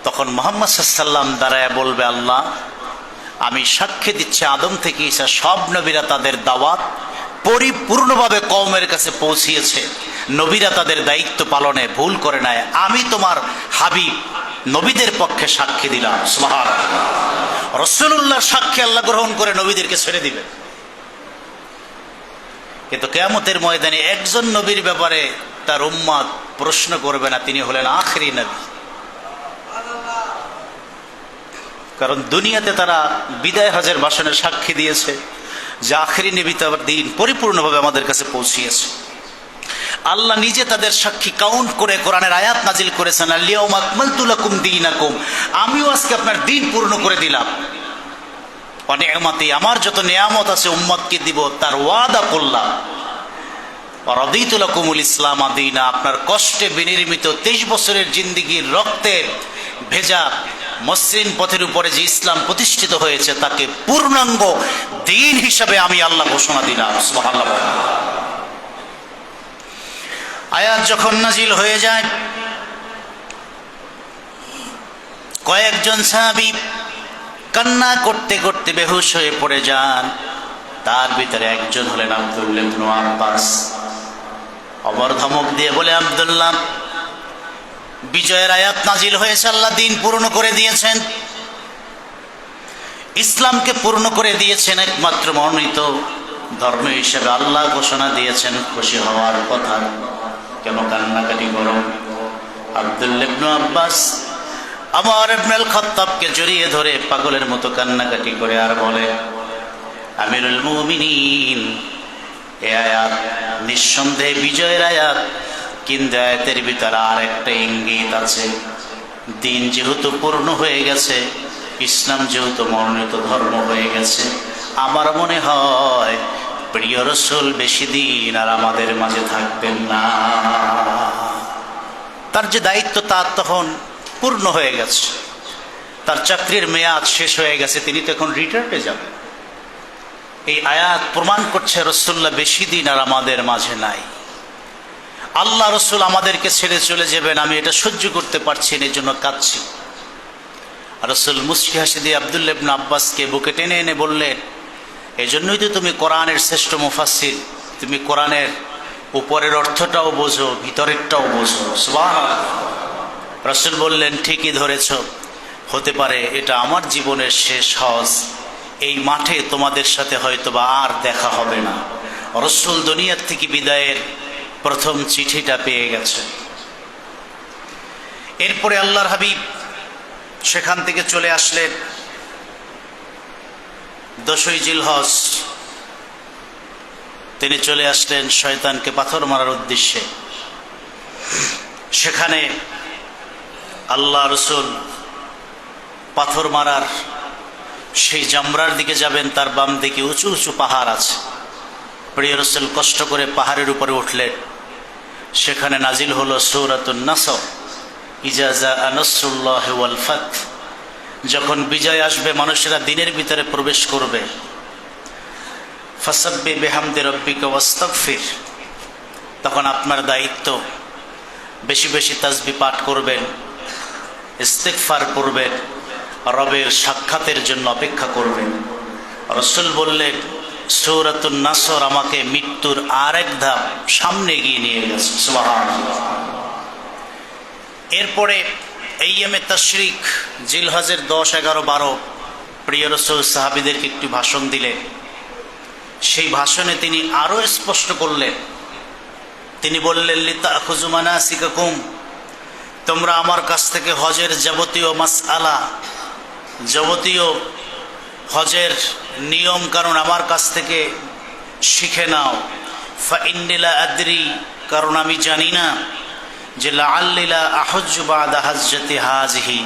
তখন মুহাম্মদ সাল্লাল্লাহু আলাইহি ওয়াসাল্লাম দাঁড়ায় বলবে, আল্লাহ আমি সাক্ষী দিচ্ছি আদম থেকে ঈসা সব নবীরা তাদের দাওয়াত পরিপূর্ণভাবে কওমের কাছে পৌঁছিয়েছে, নবীরা তাদের দায়িত্ব পালনে ভুল করে নাই। আমি তোমার হাবিব নবীদের পক্ষে সাক্ষী দিলাম। সুবহানাল্লাহ। রাসূলুল্লাহর সাক্ষী আল্লাহ গ্রহণ করে নবীদেরকে ছেড়ে দিবেন। কিন্তু কিয়ামতের ময়দানে একজন নবীর ব্যাপারে তার উম্মত প্রশ্ন করবে না, তিনি হলেন আখেরি নবী। কারণ দুনিয়াতে তারা বিদায় হজের ভাষণে সাক্ষী দিয়েছে যে আখেরি নবী তার দিন পরিপূর্ণভাবে আমাদের কাছে পৌঁছিয়েছে। আল্লাহ নিজে তাদের সাক্ষী কাউন্ট করে কোরআনের আয়াত নাজিল করেছেন, আল-ইয়াউমা আকমালতু লাকুম দীনাকুম, আমিও আজকে আপনার দিন পূর্ণ করে দিলাম। নিয়ামতি, আমার যত নিয়ামত আছে উম্মতকে দিব, তার ওয়াদা করলাম। রাদিতু লাকুমুল ইসলাম দীনা, আপনার কষ্টে বিনির্মিত 23 বছরের জিন্দেগির রক্তের ভেজা মসৃণ পথের উপরে যে ইসলাম প্রতিষ্ঠিত হয়েছে তাকে পূর্ণাঙ্গ দিন হিসাবে আমি আল্লাহ ঘোষণা দিলাম। সুবহানাল্লাহ। আয়াত যখন নাজিল হয়ে যায়, কয়েকজন সাহাবী কান্না করতে করতে বেহুশ হয়ে পড়ে যান। তার ভিতরে একজন হলেন আব্দুল্লাহ ইবনে আব্বাস। অমর ধমক দিয়ে বলে, আব্দুল্লাহ, বিজয়ের আয়াত নাজিল হয়েছে, আল্লাহ দিন পূর্ণ করে দিয়েছেন, ইসলামকে পূর্ণ করে দিয়েছেন, একমাত্র মনোনীত ধর্ম হিসেবে আল্লাহ ঘোষণা দিয়েছেন, খুশি হওয়ার কথা, কেন কান্নাকাটি করো? আব্দুল্লাহ ইবনে আব্বাস ওমর ইবনে আল খাত্তাবকে জড়িয়ে ধরে পাগলের মতো কান্নাকাটি করে আর বলে, আমিরুল মুমিনিন, এই আয়াত নিঃসন্দেহে বিজয়ের আয়াত, কিন্তু আয়াতের ভিতরে আর একটা ইঙ্গিত আছে। দিন যেহেতু পূর্ণ হয়ে গেছে, ইসলাম যেহেতু মনোনীত ধর্ম হয়ে গেছে, আমার মনে হয় প্রিয় রাসূল বেশি দিন আর আমাদের মাঝে থাকবেন না। তার যে দায়িত্ব তার তখন পূর্ণ হয়ে গেছে, তার চাকরির মেয়াদ শেষ হয়ে গেছে, তিনি তো এখন রিটায়ার্ডে যাবেন। এই আয়াত প্রমাণ করছে রাসূলুল্লাহ বেশি দিন আর আমাদের মাঝে নাই। আল্লাহ রাসূল আমাদেরকে ছেড়ে চলে যাবেন, আমি এটা সহ্য করতে পারছি না, এই জন্য কাঁদছি। রাসূল মুস্কি হাসি দিয়ে আব্দুল্লাহ ইবনে আব্বাসকে বুকে টেনে এনে বললেন, এই জন্যই তো তুমি কোরআনের শ্রেষ্ঠ মুফাসসির, তুমি কোরআনের উপরের অর্থটাও বোঝো, ভিতরেরটাও বোঝো। সুবহানাল্লাহ। রাসূল বললেন, ঠিকই ধরেছ, হতে পারে এটা আমার জীবনের শেষ হজ, এই মাঠে তোমাদের সাথে হয়তোবা আর দেখা হবে না। রাসূল দুনিয়ার থেকে বিদায়ের প্রথম চিঠিটা পেয়ে গেছে। এরপরে আল্লাহর হাবিব সেখান থেকে চলে আসলেন 10ই জিলহজ। তিনি চলে আসলেন শয়তানকে পাথর মারার উদ্দেশ্যে। সেখানে আল্লাহ রাসূল পাথর মারার সেই জামরার দিকে যাবেন, তার বাম দিকে উঁচু উঁচু পাহাড় আছে। প্রিয় রাসূল কষ্ট করে পাহাড়ের উপরে উঠলেন। সেখানে নাজিল হলো সূরাতুন নাসর, ইজা জাআ নাসরুল্লাহি ওয়াল ফাত, যখন বিজয় আসবে, মানুষেরা দিনের ভিতরে প্রবেশ করবে। ফাসাব্বিহ বিহামদি রাব্বিকা ওয়াস্তাগফির, তখন আপনার দায়িত্ব বেশি বেশি তাসবিহ পাঠ করবেন, ইস্তিগফার করবেন, রবের সাক্ষাতের জন্য অপেক্ষা করবেন। রাসূল বললেন, সূরাতুন নাসর আমাকে মৃত্যুর আরেক ধাপ সামনে এগিয়ে নিয়ে গেছে। সুবহানাল্লাহ। এরপরে আইয়ামে তাশরিক, জিলহজের 10, 11, 12 প্রিয় রাসূল সাহাবীদেরকে একটু ভাষণ দিলেন। সেই ভাষণে তিনি আরো স্পষ্ট করলেন, তিনি বললেন, লিতাখুযু মানাসিকাকুম, তোমরা আমার কাছ থেকে হজের যাবতীয় মাসআলা, যাবতীয় হজের নিয়ম কারণ আমার কাছ থেকে শিখে নাও। ফাইন্নী লা আদরি, কারণ আমি জানি না যে লাআল্লি লা আহজ্জু বাদা হাজ্জাতি হাযিহি,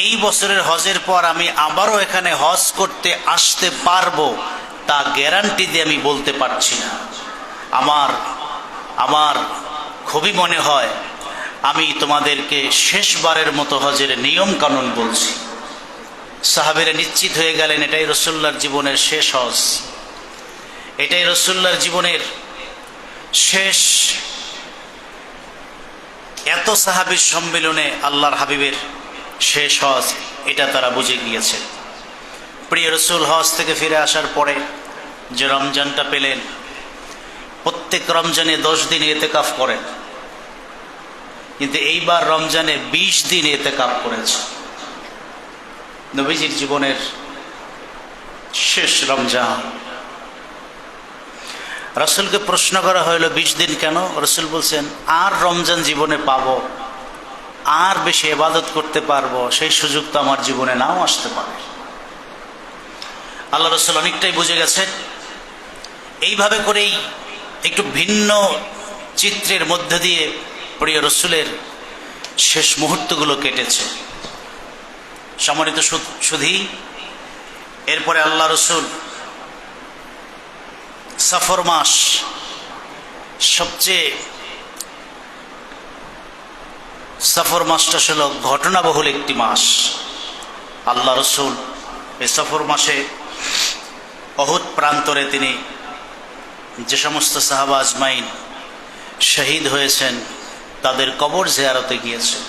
এই বছরের হজের পর আমি আবারও এখানে হজ করতে আসতে পারবো, তা গ্যারান্টি দিয়ে আমি বলতে পারছি না। আমার খুবই মনে হয় আমি তোমাদেরকে শেষবারের মতো হজের নিয়ম কানুন বলছি। সাহাবীরা নিশ্চিত হয়ে গেলেন এটাই রাসূলুল্লাহর জীবনের শেষ হজ, এটাই রাসূলুল্লাহর জীবনের শেষ। এত সাহাবীর সম্মেলনে আল্লাহর হাবিবের শেষ হজ, এটা তারা বুঝে গিয়েছে। প্রিয় রাসূল হজ থেকে ফিরে আসার পরে যে রমজানটা পেলেন, প্রত্যেক রমজানে 10 দিন ইতিকাফ করেন, কিন্তু এইবার রমজানে 20 দিন ইতিকাফ করেছে। নবীজির জীবনের শেষ রমজান। রাসূলকে প্রশ্ন করা হলো 20 দিন কেন? রাসূল বলছেন আর রমজান জীবনে পাবো, আর বেশি ইবাদত করতে পারবো, সেই সুযোগ তো আমার জীবনে নাও আসতে পারে। আল্লাহ রাসূল অনেকটাই বুঝে গেছেন। এইভাবে করেই একটু ভিন্ন চিত্রের মধ্য দিয়ে প্রিয় রাসূলের শেষ মুহূর্তগুলো কেটেছে। সম্মানিত সুধী, এরপরে আল্লাহ রাসূল সফর মাস, সফর মাসটা ছিল ঘটনাবহুল একটি মাস। আল্লাহ রাসূল এই সফর মাসে উহুদ প্রান্তরে তিনি যে সমস্ত সাহাবা আজমাইন শহীদ হয়েছেন তাদের কবর জিয়ারতে গিয়েছেন।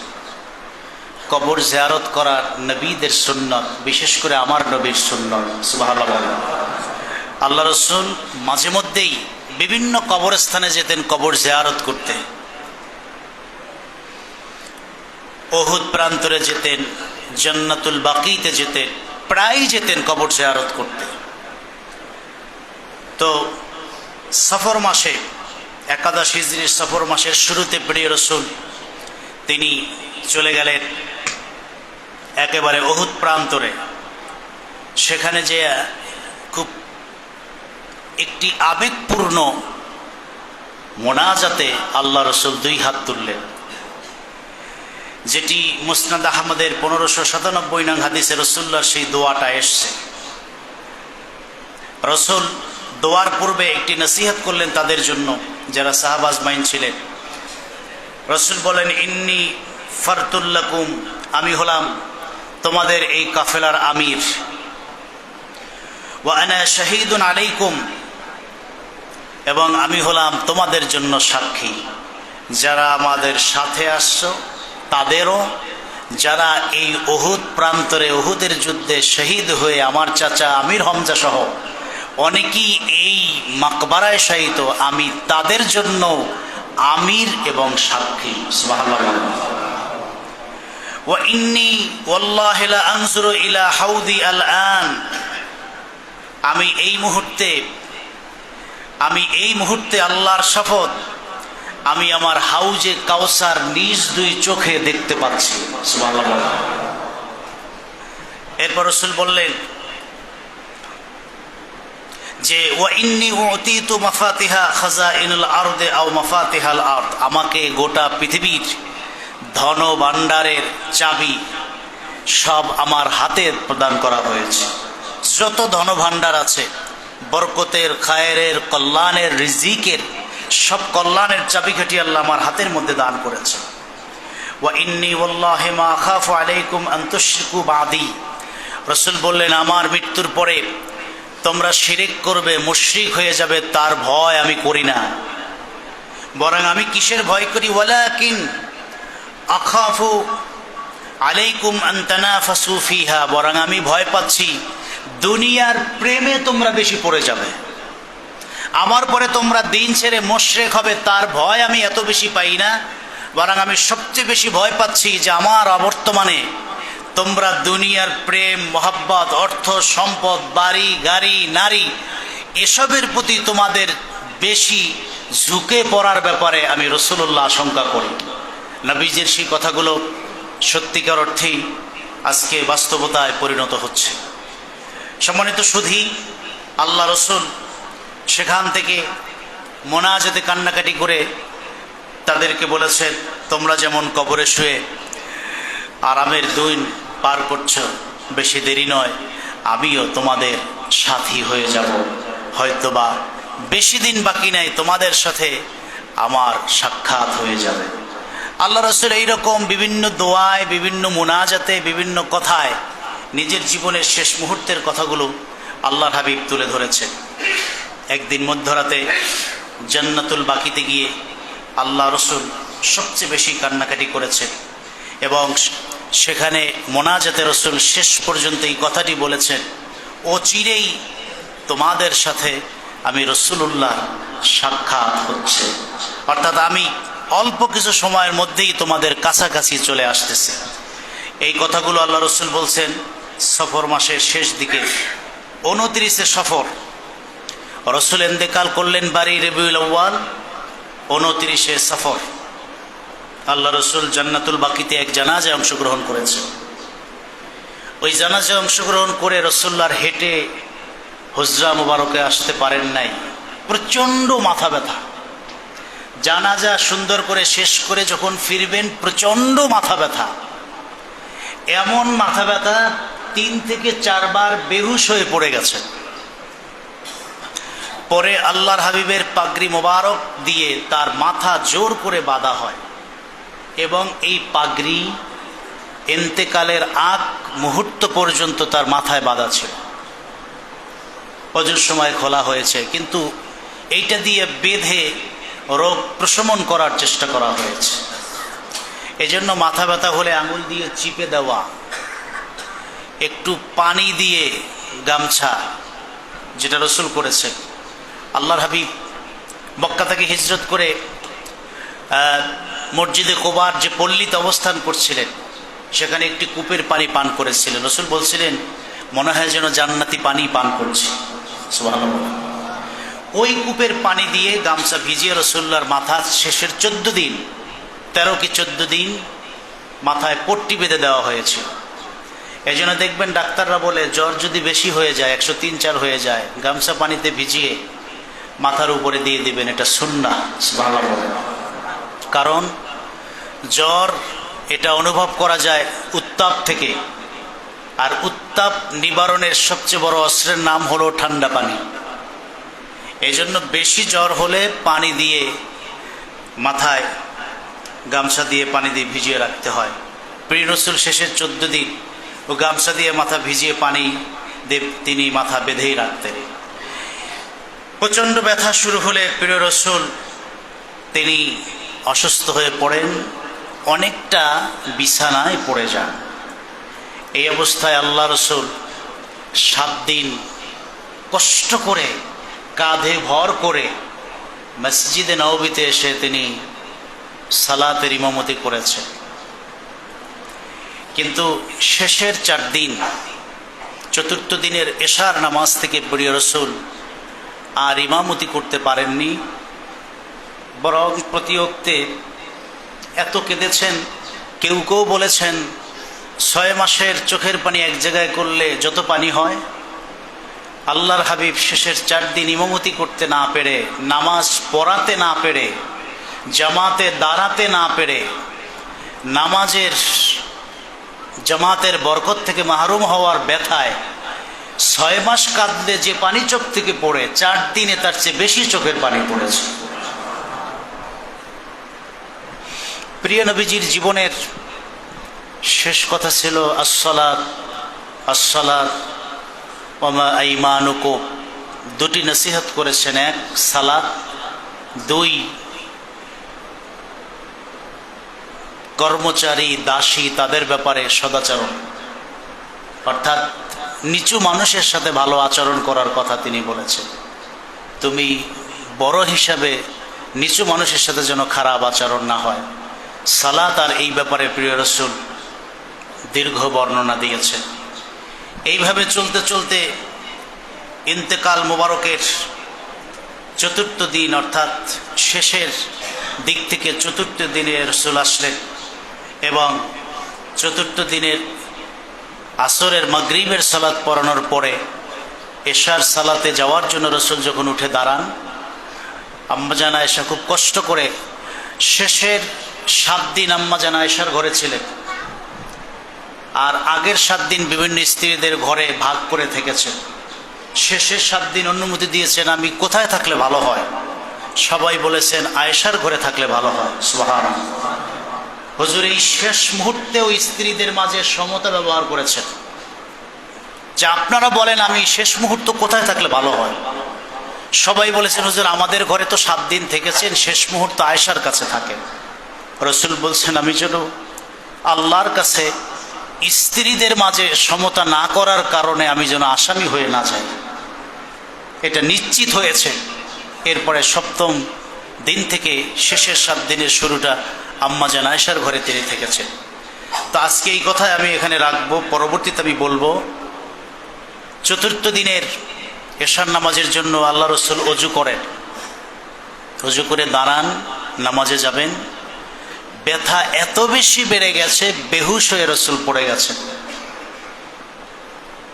কবর জিয়ারত করা নবীদের সুন্নত, বিশেষ করে আমার নবীর সুন্নত। সুবহানাল্লাহ। আল্লাহ রাসূল মাঝে মধ্যেই বিভিন্ন কবরস্থানে যেতেন কবর জিয়ারত করতে। উহুদ প্রান্তরে যেতেন, জান্নাতুল বাকিতে যেতেন, প্রায় যেতেন কবর জিয়ারত করতে। তো সফর মাসে, একাদশ হিজরির সফর মাসের শুরুতে প্রিয় রাসূল তিনি চলে গেলেন একেবারে উহুদ প্রান্তরে। সেখানে যে খুব একটি আবেগপূর্ণ মোনাজাতে আল্লাহ রাসূল 2 হাত তুললেন, যেটি মুসনাদ আহমদের 1597 নং হাদিসে রাসূলুল্লাহর সেই দোয়াটা এসছে। রাসূল দোয়ার পূর্বে একটি নসিহত করলেন তাদের জন্য যারা সাহাবা আজমাইন ছিলেন। রাসূল বলেন, ইন্নী ফারতুল লাকুম, আমি হলাম তোমাদের এই কাফেলার আমির। ওয়া আনা শাহীদুন আলাইকুম, এবং আমি হলাম তোমাদের জন্য সাক্ষী। যারা আমাদের সাথে আসছো তাদেরও, যারা এই উহুদ প্রান্তরে উহুদের যুদ্ধে শহীদ হয়ে আমার চাচা আমির হামজা সহ অনেকেই এই মাকবারায় শায়িত, আমি তাদের জন্য আমির এবং সাক্ষী। সুবহানাল্লাহ। ওয়া ইন্নী ওয়াল্লাহি লা আনজুরু ইলা হাউদি আল-আন, আমি এই মুহূর্তে আল্লাহর শপথ, আমি আমার হাউজে কাউসার নিজ 2 চোখে দেখতে পাচ্ছি। সুবহানাল্লাহ। এরপর রাসূল বললেন যে ওয়া ইন্নী উতিতু মাফাতিহা খাজাইনুল আরদি আও মাফাতিহাল আরদ, আমাকে গোটা পৃথিবীর ধন ভাণ্ডারের চাবি সব আমার হাতে প্রদান করা হয়েছে। যত ধন ভাণ্ডার আছে, বরকতের, খায়েরের, কল্যাণের, রিজিকের, সব কল্যাণের চাবিকাঠি আল্লাহ আমার হাতের মধ্যে দান করেছে। ওয়া ইন্নী ওয়াল্লাহি মা আখাফু আলাইকুম আন তুশরিকু বাদি, রাসূল বললেন আমার মৃত্যুর পরে তোমরা শিরিক করবে, মুশরিক হয়ে যাবে, তার ভয় আমি করি না। বরং আমি কিসের ভয় করি? ওয়ালাকিন আখাফু আলাইকুম আন তানাফাসু ফিহা, বরং আমি ভয় পাচ্ছি দুনিয়ার প্রেমে তোমরা বেশি পড়ে যাবে, আমার পরে তোমরা দিন ছেড়ে মুশরিক হবে, তার ভয় আমি এত বেশি পাই না। বরং আমি সবচেয়ে বেশি ভয় পাচ্ছি যে আমার অবর্তমানে তোমরা দুনিয়ার প্রেম, মোহাব্বত, অর্থ সম্পদ, বাড়ি গাড়ি, নারী, এসবের প্রতি তোমাদের বেশি ঝুঁকে পড়ার ব্যাপারে আমি রাসূলুল্লাহ আশঙ্কা করি। নবীজির সেই কথাগুলো সত্যিকার অর্থেই আজকে বাস্তবতায় পরিণত হচ্ছে। সম্মানিত সুধী, আল্লাহ রাসূল সেখান থেকে মোনাজাতে কান্নাকাটি করে তাদেরকে বলেছেন, তোমরা যেমন কবরে শুয়ে আরামের দিন পার করছো, বেশি দেরি নয় আমিও তোমাদের সাথী হয়ে যাব, হয়তোবা বেশি দিন বাকি নাই, তোমাদের সাথে আমার সাক্ষাৎ হয়ে যাবে। আল্লাহ রাসূল এইরকম বিভিন্ন দোয়ায়, বিভিন্ন মোনাজাতে, বিভিন্ন কথায় নিজের জীবনের শেষ মুহূর্তের কথাগুলো আল্লাহর হাবিব তুলে ধরেছেন। একদিন মধ্যরাতে জান্নাতুল বাকিতে গিয়ে আল্লাহ রাসূল সবচেয়ে বেশি কান্নাকাটি করেছেন এবং সেখানে মোনাজাতে রাসূল শেষ পর্যন্ত এই কথাটি বলেছেন, ও চিরেই তোমাদের সাথে আমি রাসূলুল্লাহ সাক্ষাৎ হচ্ছে, অর্থাৎ আমি অল্প কিছু সময়ের মধ্যেই তোমাদের কাছাকাছি চলে আসতেছে। এই কথাগুলো আল্লাহ রাসূল বলছেন সফর মাসের শেষ দিকে, 29 সফর রসুল ইন্তেকাল করলেন 12 রবিউল আউয়াল, 29 সফর। আল্লাহ রসুল জান্নাতুল বাকিতে এক জানাজায় অংশগ্রহণ করেছে। ওই জানাজায় অংশগ্রহণ করে রসুল্লাহর হেঁটে হুজরা মুবারকে আসতে পারেন নাই, প্রচণ্ড মাথা ব্যথা। জানাজা সুন্দর করে শেষ করে যখন ফিরবেন প্রচণ্ড মাথা ব্যথা, এমন মাথা ব্যথা 3 থেকে 4 বার বেহুশ হয়ে পড়ে গেছে। পরে আল্লাহর হাবিবের পাগড়ি মোবারক দিয়ে তার মাথা জোর করে বাঁধা হয় এবং এই পাগড়ি ইন্তেকালের আগ মুহূর্ত পর্যন্ত তার মাথায় বাঁধা ছিল। ফজর সময় খোলা হয়েছে, কিন্তু এইটা দিয়ে বেঁধে রোগ প্রশমন করার চেষ্টা করা হয়েছে। এজন্য মাথা ব্যথা হলে আঙুল দিয়ে চিপে দেওয়া, একটু পানি দিয়ে গামছা, যেটা রসুল করেছে। আল্লাহর হাবিব মক্কা থেকে হিজরত করে মসজিদে কুবার যে পল্লীতে অবস্থান করছিলেন, সেখানে একটি কূপের পানি পান করেছিলেন। রসুল বলছিলেন, মনে হয় যেন জান্নাতি পানি পান করছে। সুবহানাল্লাহ। ওই কূপের পানি দিয়ে গামছা ভিজিয়ে রসুল্লাহর মাথা শেষের 14 দিন, 13 কি 14 দিন মাথায় পট্টি বেঁধে দেওয়া হয়েছিল। এই জন্য দেখবেন ডাক্তাররা বলে, জ্বর যদি বেশি হয়ে যায়, 103-4 হয়ে যায়, গামছা পানিতে ভিজিয়ে মাথার উপরে দিয়ে দিবেন, এটা সুন্নাহ। সুবহানাল্লাহ। কারণ জ্বর এটা অনুভব করা যায় উত্তাপ থেকে, আর উত্তাপ নিবারণের সবচেয়ে বড় অস্ত্রের নাম হলো ঠান্ডা পানি। এই জন্য বেশি জ্বর হলে পানি দিয়ে মাথায় গামছা দিয়ে পানি দিয়ে ভিজিয়ে রাখতে হয়। প্রিয় রসুল শেষের 14 দিন ও গামছা দিয়ে মাথা ভিজিয়ে পানি দিয়ে তিনি মাথা বেঁধেই রাখতেন। প্রচণ্ড ব্যথা শুরু হলে প্রিয় রসুল তিনি অসুস্থ হয়ে পড়েন, অনেকটা বিছানায় পড়ে যান। এই অবস্থায় আল্লাহ রসুল 7 দিন কষ্ট করে কাঁধে ভর করে মসজিদে নববীতে এসে তিনি সালাতের ইমামতি করেছেন। কিন্তু শেষের 4 দিন, 4র্থ দিনের এশার নামাজ থেকে প্রিয় রসুল আর ইমামতি করতে পারেননি, বরং প্রতি ওক্তে এত কেঁদেছেন। কেউ কেউ বলেছেন 6 মাসের চোখের পানি এক জায়গায় করলে যত পানি হয়, আল্লাহর হাবিব শেষের 4 দিন ইমামতি করতে না পেরে, নামাজ পড়াতে না পেরে, জামাতে দাঁড়াতে না পেরে, জামাতের বরকত থেকে মাহরুম হওয়ার ব্যথায় 6 মাস কাঁদলে যে পানি চোখ থেকে পড়ে, 4 দিনে তার চেয়ে বেশি চোখের পানি পড়েছে। প্রিয় নবীজির জীবনের শেষ কথা ছিল আসসালাত আসসালাত ওয়া মা আইমানুকুম। 2টি নসিহত করেছেন, 1 সালাত, 2 কর্মচারী দাসী তাদের ব্যাপারে সদাচরণ, অর্থাৎ নিচু মানুষের সাথে ভালো আচরণ করার কথা তিনি বলেছেন। তুমি বড় হিসাবে নিচু মানুষের সাথে যেন খারাপ আচরণ না হয়। সালাত আর এই ব্যাপারে প্রিয় রসুল দীর্ঘ বর্ণনা দিয়েছেন। এইভাবে চলতে চলতে ইন্তেকাল মোবারকের 4র্থ দিন, অর্থাৎ শেষের দিক থেকে 4র্থ দিনে রসুল আসলেন এবং 4র্থ দিনের আসরের মাগরিবের সালাত পড়ানোর পরে এশার সালাতে যাওয়ার জন্য রসুল যখন উঠে দাঁড়ান, আম্মা জান আয়েশা খুব কষ্ট করে, শেষের 7 দিন আম্মা জান আয়েশার ঘরে ছিলেন, আর আগের 7 দিন বিভিন্ন স্ত্রীদের ঘরে ভাগ করে থেকেছেন। শেষের 7 দিন অনুমতি দিয়েছেন, আমি কোথায় থাকলে ভালো হয়? সবাই বলেছেন আয়েশার ঘরে থাকলে ভালো হয়। সুবহানাল্লাহ। হুজুর এই শেষ মুহূর্তেও স্ত্রীদের মাঝে সমতা ব্যবহার করেছেন, যে আপনারা বলেন আমি শেষ মুহূর্ত কোথায় থাকলে ভালো হয়? সবাই বলেছেন হুজুর আমাদের ঘরে তো 7 দিন থেকেছেন, শেষ মুহূর্ত আয়েশার কাছে থাকেন। রসুল বলছেন আমি যেন আল্লাহর কাছে স্ত্রীদের মাঝে সমতা না করার কারণে আমি যেন আসামি হয়ে না যাই, এটা নিশ্চিত হয়েছে। এরপরে 7ম দিন থেকে শেষের 7 দিনের শুরুটা আম্মা জান আয়েশার ঘরে তিনি থেকেছেন। তো আজকে এই কথাই আমি এখানে রাখবো, পরবর্তীতে আমি বলবো 4র্থ দিনের এশার নামাজের জন্য আল্লাহ রসুল অজু করেন, অজু করে দাঁড়ান, নামাজে যাবেন। ব্যথা এত বেশি বেড়ে গেছে, বেহুশ হয়ে রসুল পড়ে গেছেন।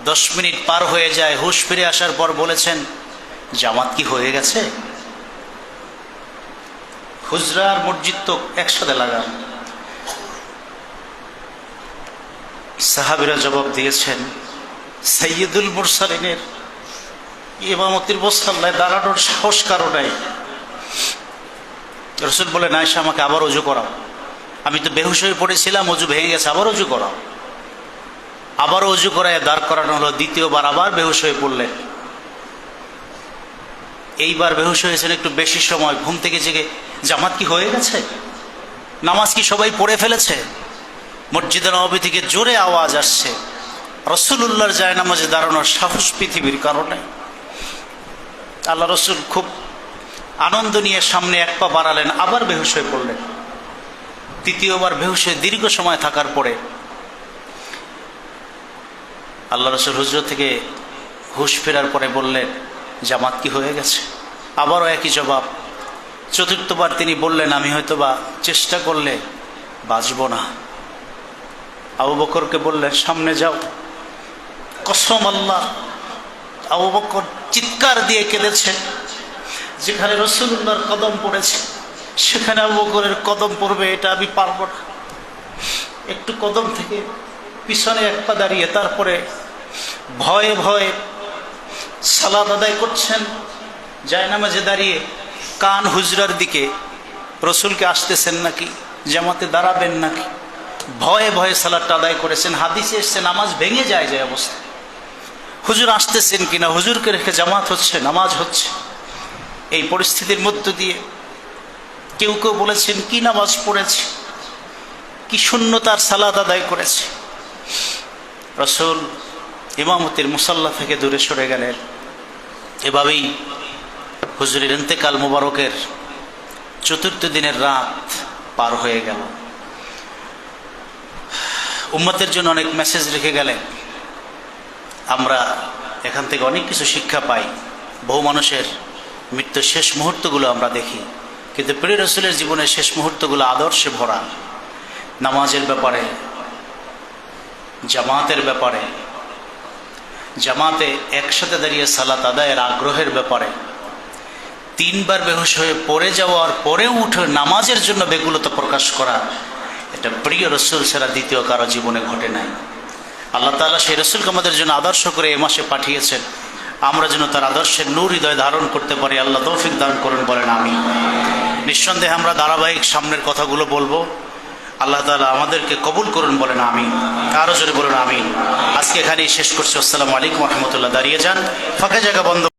10 মিনিট পার হয়ে যায়, হুশ ফিরে আসার পর বলেছেন, জামাত কি হয়ে গেছে? হুজরা আর মসজিদ তো একসাথে লাগান। সাহাবীরা জবাব দিয়েছেন, সাইয়্যিদুল মুরসালিনের ইমামতির মুসাল্লায় দাঁড়ানোর সাহস কারো নাই। রসুল বলেন, আয়েশা আমাকে আবার অজু করাও, আমি তো বেহুশ হয়ে পড়েছিলাম, অজু ভেঙে গেছে, আবার অজু করাও। আবার অজু করায় দাঁড় করানো হলো। দ্বিতীয়বার আবার বেহুশ হয়ে পড়লেন। এইবার বেহুশ হয়েছেন একটু বেশি সময়। ঘুম থেকে জেগে, জামাত কি হয়ে গেছে? নামাজ কি সবাই পড়ে ফেলেছে? মসজিদে নববী থেকে জোরে আওয়াজ আসছে। রাসূলুল্লাহর জায়নামাজে দাঁড়ানোর সাহস পৃথিবীর কারণে। আল্লাহ রসুল খুব আনন্দ নিয়ে সামনে এক পা বাড়ালেন, আবার বেহুশ হয়ে পড়লেন। তৃতীয়বার বেহুশ হয়ে দীর্ঘ সময় থাকার পরে আল্লাহ রসুল হুজরা থেকে হুশ ফেরার পরে বললেন, জামাত কি হয়ে গেছে? আবারও একই জবাব। চতুর্থবার তিনি বললেন, আমি হয়তোবা চেষ্টা করলে বাঁচব না। আবু বকরকে বললেন, সামনে যাও। কসম আল্লাহ, আবু বকর চিৎকার দিয়ে কেঁদেছেন। যেখানে রাসূলুল্লাহর কদম পড়েছে সেখানে আবু বকরের কদম পড়বে এটা আমি পারবো না। একটু কদম থেকে পিছনে এক পা দাঁড়িয়ে তারপরে ভয়ে ভয়ে সালাত আদায় করছেন। জায়নামাজে দাঁড়িয়ে কান হুজরার দিকে, রসুলকে আসতেছেন নাকি, জামাতে দাঁড়াবেন নাকি, ভয়ে ভয়ে সালাতটা আদায় করেছেন। হাদিসে এসছে নামাজ ভেঙে যায় যে অবস্থা। হুজুর আসতেছেন কিনা, হুজুরকে রেখে জামাত হচ্ছে, নামাজ হচ্ছে। এই পরিস্থিতির মধ্য দিয়ে কেউ কেউ বলেছেন, কি নামাজ পড়েছে, কি শূন্যতার সালাত আদায় করেছে। রসুল ইমামতির মুসাল্লা থেকে দূরে সরে গেলেন। এভাবেই হুজুরের ইন্তেকাল মুবারকের 4র্থ দিনের রাত পার হয়ে গেল। উম্মতের জন্য অনেক মেসেজ রেখে গেলেন। আমরা এখান থেকে অনেক কিছু শিক্ষা পাই। বহু মানুষের মৃত্যুর শেষ মুহূর্তগুলো আমরা দেখি, কিন্তু প্রিয় রাসূলের জীবনের শেষ মুহূর্তগুলো আদর্শে ভরা। নামাজের ব্যাপারে, জামাতের ব্যাপারে, জামাতে একসাথে দাঁড়িয়ে সালাত আদায়ের আগ্রহের ব্যাপারে, 3 বার বেহুশ হয়ে পড়ে যাওয়ার পরেও উঠে নামাজের জন্য ব্যাকুলতা প্রকাশ করা, এটা প্রিয় রাসূল ছাড়া দ্বিতীয় কারো জীবনে ঘটে নাই। আল্লাহ তাআলা সেই রাসূলকে আমাদের জন্য আদর্শ করে এ মাসে পাঠিয়েছেন। আমরা যেন তার আদর্শের নূর হৃদয়ে ধারণ করতে পারি। আল্লাহ তৌফিক দান করুন, বলেন আমিন। নিঃসন্দেহে আমরা ধারাবাহিক সামনের কথাগুলো বলবো। আল্লাহ তাআলা আমাদেরকে কবুল করুন, বলেন আমিন। আরো জোরে বলুন আমিন। আজকে এখানেই শেষ করছি। আসসালামু আলাইকুম ওয়া রাহমাতুল্লাহ। দাঁড়িয়ে যান, ফাঁকা জায়গা বন্ধ।